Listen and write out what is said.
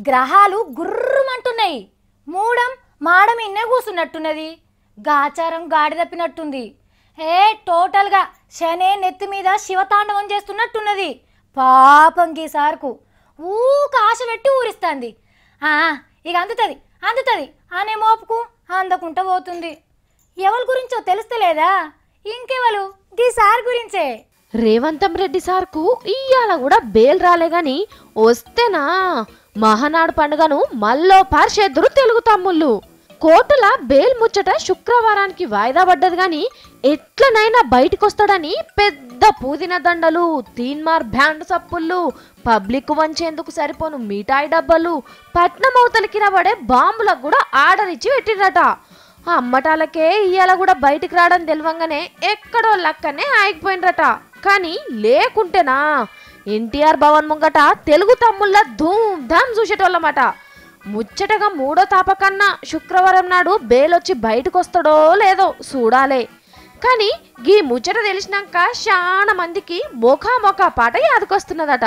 గ్రహాలు గుర్రుమంటున్నాయి. మూడం మాడం ఇన్నే కూసున్నట్టున్నది. గాచారం గాడి తప్పినట్టుంది. టోటల్గా శనే నెత్తి మీద శివతాండవం చేస్తున్నట్టున్నది. పాపం గీసార్కు ఊక ఆశ పెట్టి ఊరిస్తుంది. ఇక అందుతుంది అందుతుంది అనే మోపుకు అందకుంటా పోతుంది. ఎవరి గురించో తెలుస్తలేదా? ఇంకెవరు గీసార్ గురించే. రేవంతం రెడ్డి సార్కు ఇయ్యాల కూడా బేల్ రాలే గాని వస్తేనా మహానాడు పండుగను మల్లో పార్షెద్దురు తెలుగు తమ్ముళ్ళు. కోర్టుల బేల్ ముచ్చట శుక్రవారానికి వాయిదా పడ్డది గాని ఎట్లనైనా బయటికొస్తాడని పెద్ద పూదిన దండలు, తీన్మార్ బ్యాండ్ సప్పుళ్ళు, పబ్లిక్ వంచేందుకు సరిపోను మిఠాయి డబ్బలు, పట్నం అవతలికి రాబడే బాంబులకు కూడా ఆర్డర్ ఇచ్చి పెట్టిండట. అమ్మటాలకే ఇయ్యాల కూడా బయటికి రావడం తెలియంగానే ఎక్కడో లక్కనే ఆగిపోయినరట. కానీ లేకుంటేనా ఎన్టీఆర్ భవన్ ముంగట తెలుగు తమ్ముళ్ళ ధూమ్ ధామ్ చూసేటోళ్ళమాట. ముచ్చటగా మూడో తాపకన్నా శుక్రవారం నాడు బేలొచ్చి బయటకు వస్తాడో లేదో చూడాలే. కానీ గీ ముచ్చట తెలిసినాక చాలా మందికి మొఖా పాట యాదకొస్తున్నదట.